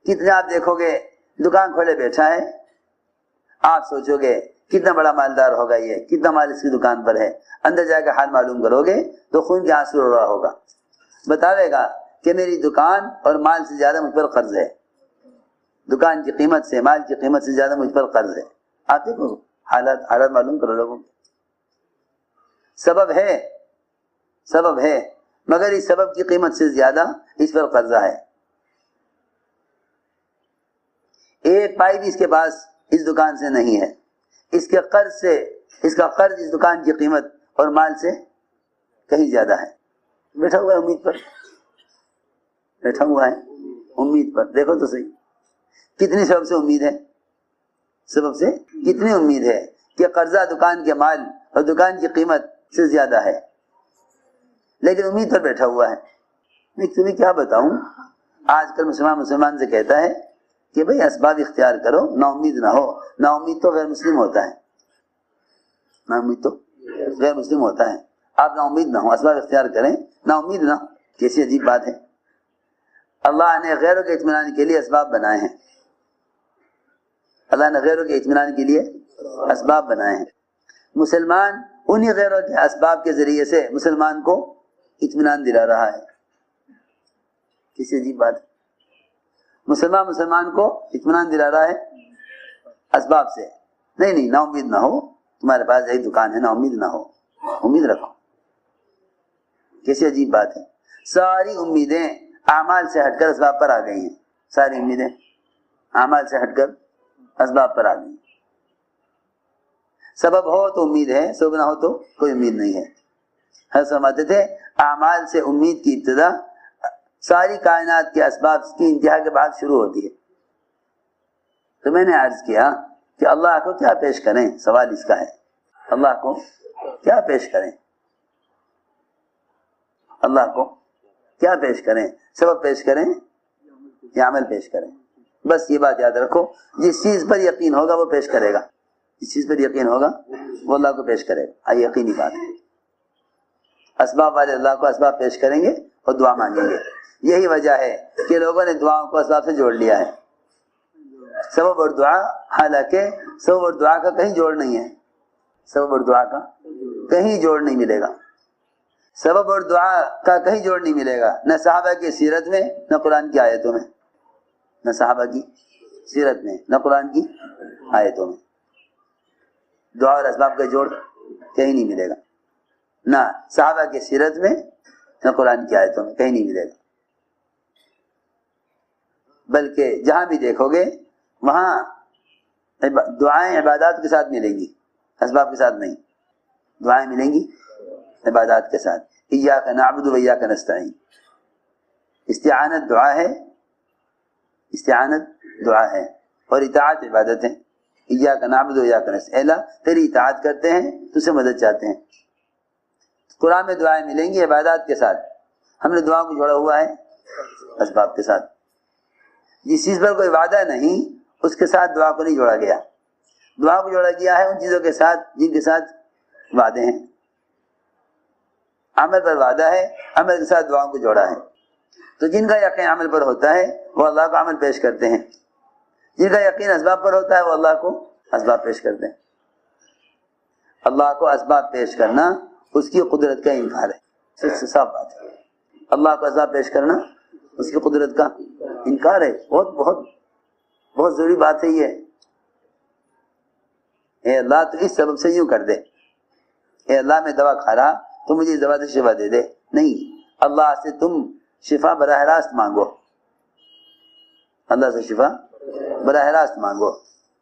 کتنے آپ دیکھو گے دکان کھولے بیٹھا ہے، آپ سوچو گے کتنا بڑا مالدار ہوگا یہ، کتنا مال اس کی دکان پر ہے، اندر جا کے حال معلوم کرو گے تو خون کے آنسو رو رہا ہوگا، بتاوے گا کہ میری دکان اور مال سے زیادہ مجھ پر قرض ہے، دکان کی قیمت سے، مال کی قیمت سے زیادہ مجھ پر قرض ہے۔ آپ دیکھو حالات معلوم کرو لوگوں، سبب ہے مگر اس سبب کی قیمت سے زیادہ اس پر قرضہ ہے۔ ایک پائی بھی اس کے پاس اس دکان سے نہیں ہے، اس کے قرض سے، اس کا قرض اس دکان کی قیمت اور مال سے کہیں زیادہ ہے، بیٹھا ہوا ہے امید پر، بیٹھا ہوا ہے امید پر۔ دیکھو تو صحیح کتنی سبب سے امید ہے، سبب سے کتنی امید ہے کہ قرضہ دکان کے مال اور دکان کی قیمت سے زیادہ ہے، لیکن امید پر بیٹھا ہوا ہے۔ میں تمہیں کیا بتاؤں، آج کل مسلمان سے کہتا ہے کہ بھئی اسباب اختیار کرو، نا امید نہ ہو۔ نا امید تو غیر مسلم ہوتا ہے، نا امید تو غیر مسلم ہوتا ہے۔ آپ نا امید نہ ہو، اسباب اختیار کریں، نا امید نہ ہو۔ کیسی عجیب بات ہے، اللہ نے غیروں کے اطمینان کے لیے اسباب بنائے ہیں، اللہ نے غیروں کے اطمینان کے لیے اسباب بنائے ہیں۔ مسلمان انہی غیروں کے اسباب کے ذریعے سے مسلمان کو اطمینان دلا رہا ہے۔ کسی عجیب بات، مسلمان کو اطمینان دلا رہا ہے اسباب سے۔ نہیں نا امید نہ ہو، تمہارے پاس ایک دکان ہے، نا امید نہ ہو، امید رکھو۔ کیسی عجیب بات ہے، ساری امیدیں اعمال سے ہٹ کر اسباب پر آ گئی ہیں، ساری امیدیں اعمال سے ہٹ کر اسباب پر آ گئی ہیں۔ سبب ہو تو امید ہے، سبب نہ ہو تو کوئی امید نہیں ہے۔ حضرت فرماتے تھے اعمال سے امید کی ابتدا ساری کائنات کے اسباب کی انتہا کے بعد شروع ہوتی ہے۔ تو میں نے عرض کیا کہ اللہ کو کیا پیش کریں، سوال اس کا ہے، اللہ کو کیا پیش کریں، اللہ کو کیا پیش کریں، سبب پیش کریں یا عمل پیش کریں؟ بس یہ بات یاد رکھو، جس چیز پر یقین ہوگا وہ پیش کرے گا، جس چیز پر یقین ہوگا وہ اللہ کو پیش کرے گا، یہ یقینی بات ہے۔ اسباب والے اللہ کو اسباب پیش کریں گے اور دعا مانگیں گے۔ یہی وجہ ہے کہ لوگوں نے دعاؤں کو اسباب سے جوڑ لیا ہے، سبب اور دعا، حالانکہ سبب اور دعا کا کہیں جوڑ نہیں ہے، سبب اور دعا کا کہیں جوڑ نہیں ملے گا، سبب اور دعا کا کہیں جوڑ نہیں ملے گا، نہ صحابہ کی سیرت میں، نہ قرآن کی آیتوں میں، نہ صحابہ کی سیرت میں، نہ قرآن کی آیتوں میں۔ دعا اور اسباب کا جوڑ کہیں نہیں ملے گا، نہ صحابہ کی سیرت میں، نہ قرآن کی آیتوں میں، کہیں نہیں ملے گا۔ بلکہ جہاں بھی دیکھو گے وہاں دعائیں عبادات کے ساتھ ملیں گی، اسباب کے ساتھ نہیں، دعائیں ملیں گی عبادات کے ساتھ۔ ایاک نعبد و ایاک نستعین، استعانت دعا ہے، استعانت دعا ہے، اور اطاعت عبادت ہے۔ ایاک نعبد و ایاک نستعین، اللہ تیری اطاعت کرتے ہیں، تجھ سے مدد چاہتے ہیں۔ قرآن میں دعائیں ملیں گی عبادات کے ساتھ، ہم نے دعا کو جوڑا ہوا ہے اسباب کے ساتھ۔ جس چیز پر کوئی وعدہ نہیں اس کے ساتھ دعا کو نہیں جوڑا گیا، دعا کو جوڑا گیا ہے ان چیزوں کے ساتھ جن کے ساتھ وعدے ہیں۔ عمل پر وعدہ ہے، عمل کے ساتھ دعاؤں کو جوڑا ہے۔ تو جن کا یقین عمل پر ہوتا ہے وہ اللہ کو عمل پیش کرتے ہیں، جن کا یقین اسباب پر ہوتا ہے وہ اللہ کو اسباب پیش کرتے ہیں۔ اللہ کو اسباب پیش کرنا اس کی قدرت کا انکار ہے، صاف بات ہے۔ اللہ کو اسباب پیش کرنا اس کی قدرت کا انکار ہے، بہت بہت بہت ضروری بات ہے یہ۔ اے اللہ تو اس سبب سے یوں کر دے، اے اللہ میں دوا کھا رہا تو مجھے اس دوا سے شفا دے دے، نہیں، اللہ سے تم شفا براہ راست مانگو، اللہ سے شفا براہ راست مانگو۔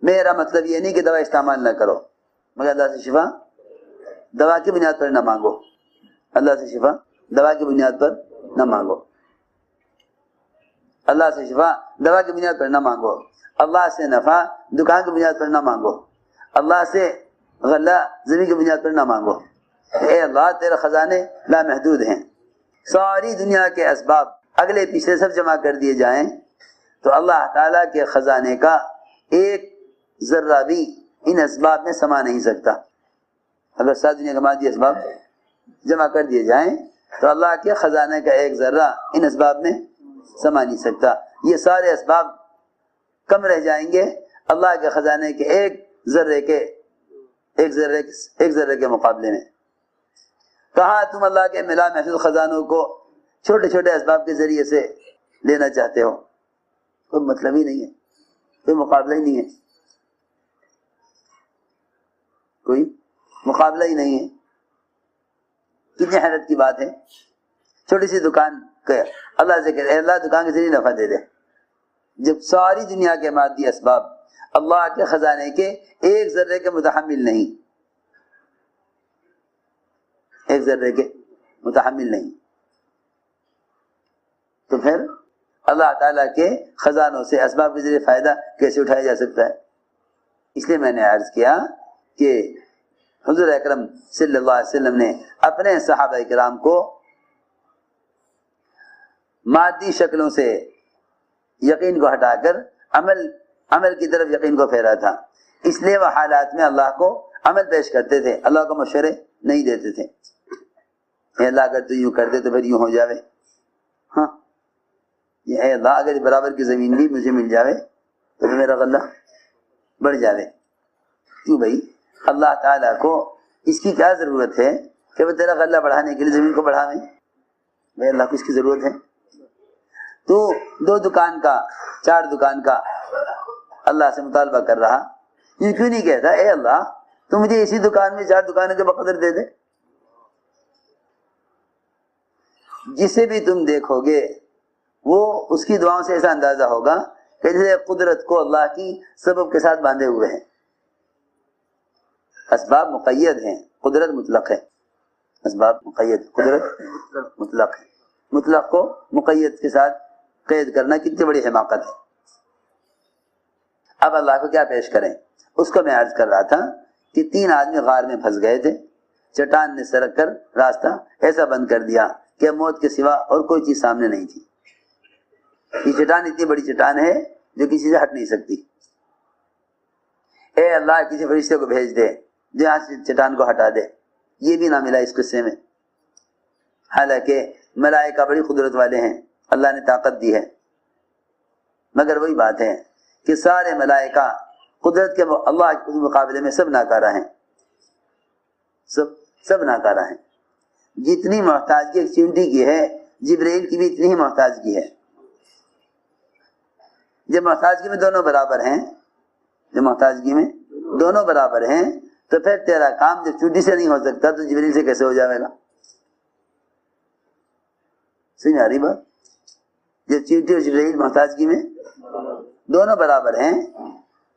میرا مطلب یہ نہیں کہ دوا استعمال نہ کرو، مگر اللہ سے شفا دوا کی بنیاد پر نہ مانگو، اللہ سے شفا دوا کی بنیاد پر نہ مانگو، اللہ سے شفا دوا کی بنیاد پر نہ مانگو، اللہ سے نفع دکان کی بنیاد پر نہ مانگو، اللہ سے غلہ زمین کی بنیاد پر نہ مانگو۔ اے اللہ تیرے خزانے لامحدود ہیں، ساری دنیا کے اسباب اگلے پچھلے سب جمع کر دیے جائیں تو اللہ تعالیٰ کے خزانے کا ایک ذرہ بھی ان اسباب میں سما نہیں سکتا۔ اگر ساری دنیا کے مادی اسباب جمع کر دیے جائیں تو اللہ کے خزانے کا ایک ذرہ ان اسباب میں سما نہیں سکتا۔ یہ سارے اسباب کم رہ جائیں گے اللہ کے خزانے کے ایک ذرے کے مقابلے میں۔ کہاں تم اللہ کے ملا محسوس خزانوں کو چھوٹے چھوٹے اسباب کے ذریعے سے لینا چاہتے ہو؟ کوئی مطلب ہی نہیں ہے، کوئی مقابلہ ہی نہیں ہے، کوئی مقابلہ ہی نہیں ہے۔ کتنی حیرت کی بات ہے، چھوٹی سی دکان کہ اللہ سے کہے اللہ دکان کے ذریعے نفع دے دے، جب ساری دنیا کے مادی اسباب اللہ کے خزانے کے ایک ذرے کے متحمل نہیں، ایک ذرے کے متحمل نہیں، تو پھر اللہ تعالیٰ کے خزانوں سے اسباب کے ذریعے فائدہ کیسے اٹھایا جا سکتا ہے؟ اس لیے میں نے عرض کیا کہ حضور اکرم صلی اللہ علیہ وسلم نے اپنے صحابہ کرام کو مادی شکلوں سے یقین کو ہٹا کر عمل کی طرف یقین کو پھیرا تھا، اس لیے وہ حالات میں اللہ کو عمل پیش کرتے تھے، اللہ کو مشورے نہیں دیتے تھے۔ اے اللہ اگر تو یوں کر دے تو پھر یوں ہو جاوے، ہاں یہ اے اللہ اگر برابر کی زمین بھی مجھے مل جاوے تو پھر میرا غلہ بڑھ جاوے۔ کیوں بھائی اللہ تعالیٰ کو اس کی کیا ضرورت ہے کہ وہ تیرا غلہ بڑھانے کے لیے زمین کو بڑھاوے؟ بھائی اللہ کو اس کی ضرورت ہے؟ تو 2 دکان کا 4 دکان کا اللہ سے مطالبہ کر رہا، یہ کیوں نہیں کہتا اے اللہ تو مجھے اسی دکان میں 4 دکانوں کے بقدر دے دے؟ جسے بھی تم دیکھو گے وہ اس کی دعاؤں سے ایسا اندازہ ہوگا کہ جیسے قدرت کو اللہ کی سبب کے ساتھ باندھے ہوئے ہیں۔ اسباب مقید ہیں، قدرت مطلق ہے، اسباب مقید، قدرت مطلق ہے۔ مطلق کو مقید کے ساتھ قید کرنا کتنی بڑی حماقت ہے۔ اب اللہ کو کیا پیش کریں؟ اس کو میں عرض کر رہا تھا کہ 3 آدمی غار میں پھنس گئے تھے، چٹان نے سرک کر راستہ ایسا بند کر دیا کہ موت کے سوا اور کوئی چیز سامنے نہیں تھی۔ یہ چٹان اتنی بڑی چٹان ہے جو کسی سے ہٹ نہیں سکتی۔ اے اللہ کسی فرشتے کو بھیج دے جو یہاں سے چٹان کو ہٹا دے، یہ بھی نہ ملا اس قصے میں، حالانکہ ملائکہ بڑی قدرت والے ہیں، اللہ نے طاقت دی ہے، مگر وہی بات ہے کہ سارے ملائکہ قدرت کے اللہ کے مقابلے میں سب ناکارہ ہیں، سب ناکارہ ہیں۔ جتنی محتاجگی ایک چیونٹی کی ہے جبرائیل کی بھی اتنی ہی محتاجگی ہے۔ جب محتاجگی میں دونوں برابر ہیں، جب محتاجگی میں دونوں برابر ہیں تو پھر تیرا کام جب چیونٹی سے نہیں ہو سکتا تو جبرائیل سے کیسے ہو جائے گا؟ سمجھ آ رہی بات؟ جب چیونٹی اور جبرائیل محتاجگی میں دونوں برابر ہیں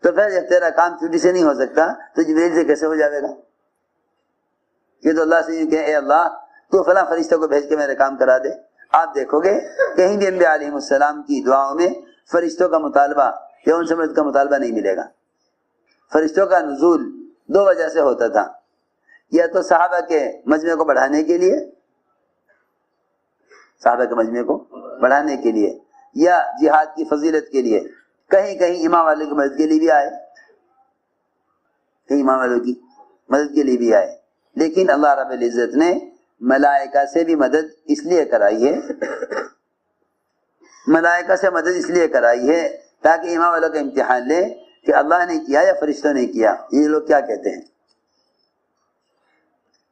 تو پھر جب تیرا کام چیونٹی سے نہیں ہو سکتا تو جبرائیل سے کیسے ہو جائے گا؟ یہ تو اللہ سے یوں کہ اے اللہ تو فلاں فرشتہ کو بھیج کے میرے کام کرا دے۔ آپ دیکھو گے کہیں بھی انبیاء علیہ السلام کی دعاؤں میں فرشتوں کا مطالبہ یا ان سے مدد کا مطالبہ نہیں ملے گا۔ فرشتوں کا نزول 2 وجہ سے ہوتا تھا، یا تو صحابہ کے مجمع کو بڑھانے کے لیے، صحابہ کے مجمع کو بڑھانے کے لیے، یا جہاد کی فضیلت کے لیے، کہیں کہیں امام والے کی مدد کے لیے بھی آئے، کہیں امام والوں کی مدد کے لیے بھی آئے۔ لیکن اللہ رب العزت نے ملائکہ سے بھی مدد اس لیے کرائی ہے، ملائکہ سے مدد اس لیے کرائی ہے تاکہ امام والوں کا امتحان لے کہ اللہ نے کیا یا فرشتوں نے کیا، یہ لوگ کیا کہتے ہیں۔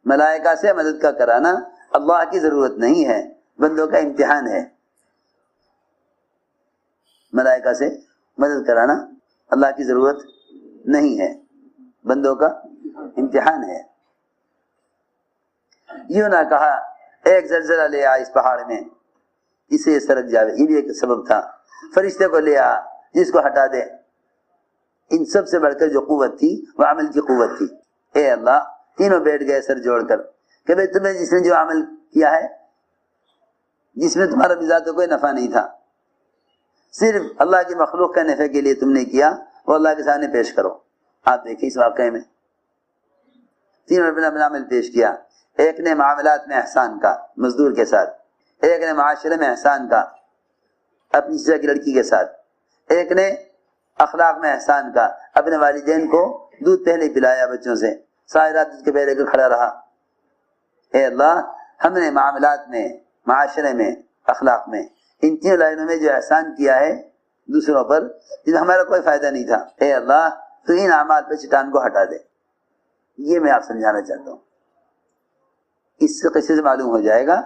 ملائکہ سے مدد کا کرانا اللہ کی ضرورت نہیں ہے، بندوں کا امتحان ہے۔ ملائکہ سے مدد کرانا اللہ کی ضرورت نہیں ہے، بندوں کا امتحان ہے۔ یوں نہ کہا ایک زلزلہ لے آ اس پہاڑ میں، اسے سرک جاوے، یہ بھی ایک سبب تھا۔ فرشتے کو لے آ جس کو ہٹا دے۔ ان سب سے بڑھ کر جو قوت تھی وہ عمل کی قوت تھی۔ اے اللہ تینوں بیٹھ گئے سر جوڑ کر کہ بھئی تمہیں جس نے جو عمل کیا ہے، جس میں تمہارا بذات کوئی نفع نہیں تھا، صرف اللہ کی مخلوق کا نفع کے لیے تم نے کیا، وہ اللہ کے سامنے پیش کرو۔ آپ دیکھیں اس واقعے میں تینوں نے اپنا عمل پیش کیا۔ ایک نے معاملات میں احسان کا مزدور کے ساتھ، ایک نے معاشرے میں احسان کا اپنی سزا کی لڑکی کے ساتھ، ایک نے اخلاق میں احسان کا اپنے والدین کو دودھ پہلے پلایا بچوں سے، ساری رات اس کے پہلے کے کھڑا رہا۔ اے اللہ ہم نے معاملات میں، معاشرے میں، اخلاق میں، ان 3 لائنوں میں جو احسان کیا ہے دوسروں پر جن ہمارا کوئی فائدہ نہیں تھا، اے اللہ تو ان اعمال پہ چٹان کو ہٹا دے. یہ میں آپ سمجھانا چاہتا ہوں. اس قصے سے معلوم ہو جائے گا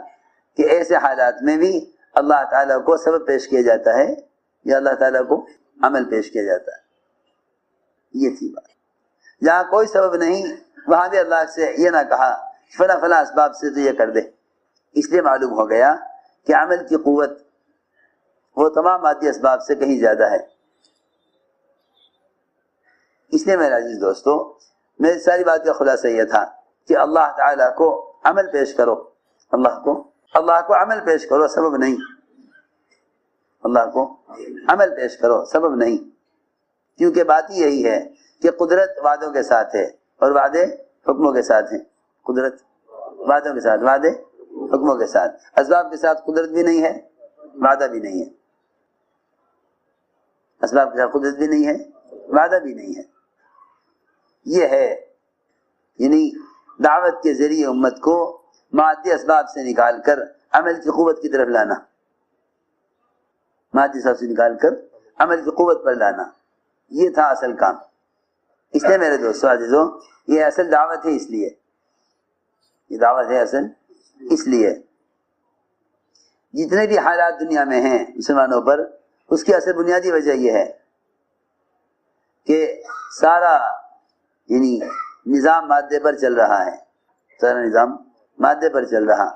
کہ ایسے حالات میں بھی اللہ تعالیٰ کو سبب پیش کیا جاتا ہے یا اللہ تعالیٰ کو عمل پیش کیا جاتا ہے. یہ تھی بات. جہاں کوئی سبب نہیں وہاں بھی اللہ سے یہ نہ کہا فلاں فلاں اسباب سے تو یہ کر دے. اس لیے معلوم ہو گیا کہ عمل کی قوت وہ تمام مادی اسباب سے کہیں زیادہ ہے. اس لیے میرے عزیز دوستو، میری ساری بات کا خلاصہ یہ تھا کہ اللہ تعالیٰ کو عمل پیش کرو، اللہ کو عمل پیش کرو، سبب نہیں. اللہ کو عمل پیش کرو، سبب نہیں. کیونکہ بات یہی ہے کہ قدرت وعدوں کے ساتھ ہے اور وعدے حکموں کے ساتھ ہیں. قدرت وعدوں کے ساتھ، وعدے حکموں کے ساتھ. اسباب کے ساتھ قدرت بھی نہیں ہے، وعدہ بھی نہیں ہے. اسباب کے ساتھ قدرت بھی نہیں ہے، وعدہ بھی نہیں ہے. یہ ہے یعنی دعوت کے ذریعے امت کو مادی اسباب سے نکال کر عمل کی قوت کی طرف لانا، مادی اسباب سے نکال کر عمل کی قوت پر لانا. یہ تھا اصل کام. اس لیے میرے دوستو عزیزو، یہ اصل دعوت ہے. اس لیے یہ دعوت ہے اصل اس لیے جتنے بھی حالات دنیا میں ہیں مسلمانوں پر، اس کی اصل بنیادی وجہ یہ ہے کہ سارا یعنی نظام مادے پر چل رہا ہے. سارا نظام مادے پر چل رہا.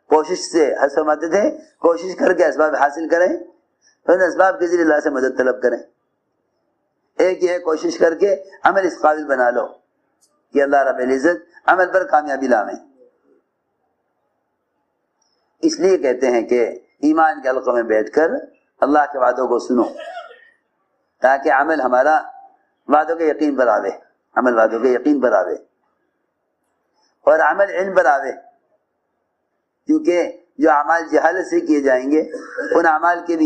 کوشش سے ہر فرماتے تھے کوشش کر کے اسباب حاصل کریں، پھر اسباب کے ذریعے اللہ سے مدد طلب کریں. ایک یہ کوشش کر کے عمل اس قابل بنا لو کہ اللہ رب العزت عمل پر کامیابی لاویں. اس لیے کہتے ہیں کہ ایمان کے حلقوں میں بیٹھ کر اللہ کے وعدوں کو سنو تاکہ عمل ہمارا وعدوں کے یقین پر آوے، عمل وعدوں کے یقین پر آوے اور عمل علم پر آوے. کیونکہ جو اعمال جہالت سے کیے جائیں گے ان اعمال کے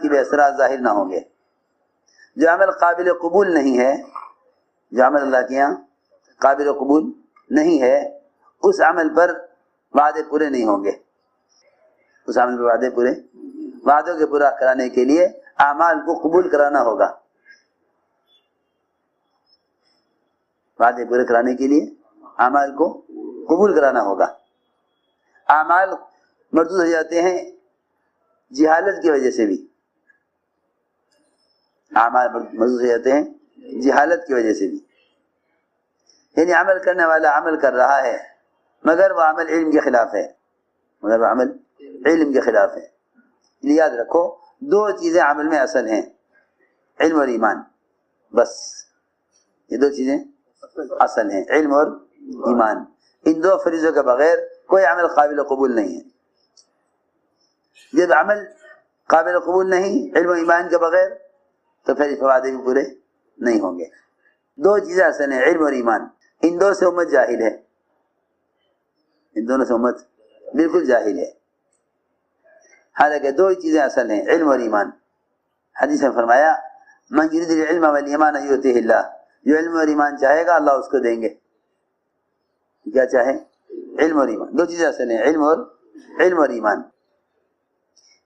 بھی اثرات ظاہر نہ ہوں گے. جو عمل قابل قبول نہیں ہے، جو عمل اللہ کے یہاں قابل قبول نہیں ہے، اس عمل پر وعدے پورے نہیں ہوں گے. اس عمل پر وعدوں کے پورا کرانے کے لیے اعمال کو قبول کرانا ہوگا. وعدے پورے کرانے کے لیے اعمال کو قبول کرانا ہوگا. اعمال مردود ہو جاتے ہیں جہالت کی وجہ سے بھی. اعمال مردود ہو جاتے ہیں جہالت کی وجہ سے بھی. یعنی عمل کرنے والا عمل کر رہا ہے مگر وہ عمل علم کے خلاف ہے، یاد رکھو دو چیزیں عمل میں اصل ہیں، علم اور ایمان. بس یہ دو چیزیں اصل ہیں، علم اور ایمان. ان دو فریضوں کے بغیر کوئی عمل قابل قبول نہیں ہے. جب عمل قابل قبول نہیں علم و ایمان کے بغیر تو پھر اس وعدے بھی پورے نہیں ہوں گے. دو چیزیں اصل ہیں، علم اور ایمان. ان دو سے امت جاہل ہے، ان دونوں سے امت بالکل جاہل ہے. حالانکہ دو چیزیں اصل ہیں، علم اور ایمان. حدیث میں فرمایا من یرید العلم والایمان یؤتیہ اللہ، جو علم اور ایمان چاہے گا اللہ اس کو دیں گے. کیا چاہے؟ علم اور ایمان. دو چیزیں اصل ہیں، علم اور ایمان.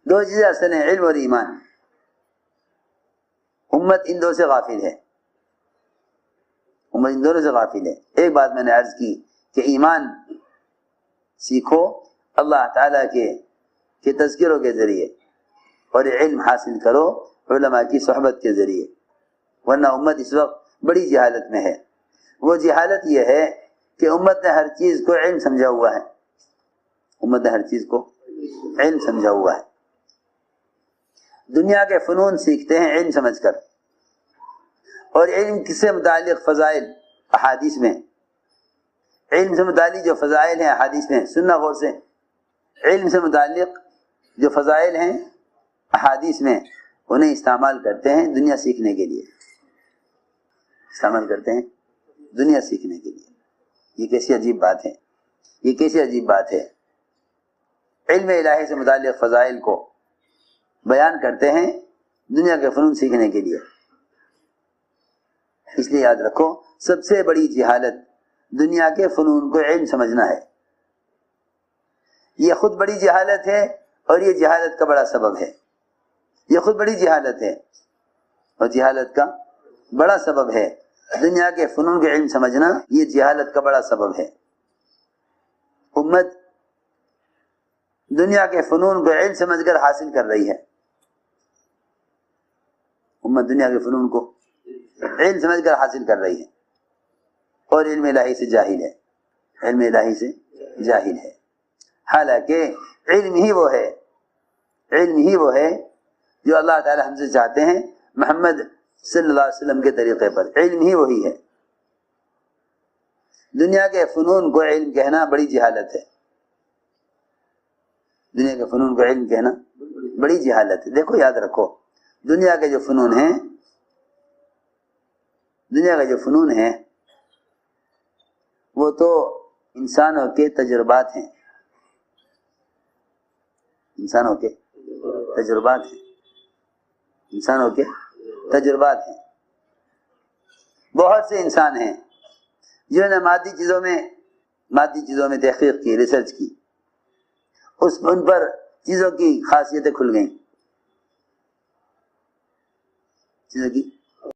دو چیزیں اصل ہیں، علم اور ایمان. امت ان دو سے غافل ہے، امت ان دونوں سے غافل ہے. ایک بات میں نے عرض کی کہ ایمان سیکھو اللہ تعالیٰ کے تذکروں کے ذریعے اور علم حاصل کرو علماء کی صحبت کے ذریعے. ورنہ امت اس وقت بڑی جہالت میں ہے. وہ جہالت یہ ہے کہ امت نے ہر چیز کو علم سمجھا ہوا ہے، امت نے ہر چیز کو علم سمجھا ہوا ہے. دنیا کے فنون سیکھتے ہیں علم سمجھ کر، اور علم سے متعلق فضائل احادیث میں، علم سے متعلق جو فضائل ہیں احادیث میں، سننا غور سے، علم سے متعلق جو فضائل ہیں احادیث میں انہیں استعمال کرتے ہیں دنیا سیکھنے کے لیے، استعمال کرتے ہیں دنیا سیکھنے کے لیے. یہ کیسی عجیب بات ہے، یہ کیسی عجیب بات ہے. علم الہی سے متعلق فضائل کو بیان کرتے ہیں دنیا کے فنون سیکھنے کے لیے. اس لیے یاد رکھو سب سے بڑی جہالت دنیا کے فنون کو علم سمجھنا ہے. یہ خود بڑی جہالت ہے اور یہ جہالت کا بڑا سبب ہے. یہ خود بڑی جہالت ہے، اور جہالت کا بڑا سبب ہے۔ دنیا کے فنون کے علم سمجھنا یہ جہالت کا بڑا سبب ہے۔ امت دنیا کے فنون کو علم سمجھ کر حاصل کر رہی ہے، امت دنیا کے فنون کو علم سمجھ کر حاصل کر رہی ہے، اور علم الہی سے جاہل ہے، علم الہی سے جاہل ہے۔ حالانکہ علم ہی وہ ہے، علم ہی وہ ہے جو اللہ تعالی ہم سے چاہتے ہیں محمد صلی اللہ علیہ وسلم کے طریقے پر، علم ہی وہی ہے۔ دنیا کے فنون کو علم کہنا بڑی جہالت ہے، دنیا کے فنون کو علم کہنا بڑی جہالت ہے۔ دیکھو یاد رکھو، دنیا کے جو فنون ہیں، دنیا کے جو فنون ہیں وہ تو انسانوں کے تجربات ہیں، انسانوں کے تجربات ہیں، انسانوں کے تجربات ہیں۔ بہت سے انسان ہیں جنہوں نے مادی چیزوں میں تحقیق کی، ریسرچ کی، ان پر چیزوں کی خاصیتیں کھل گئیں، چیزوں کی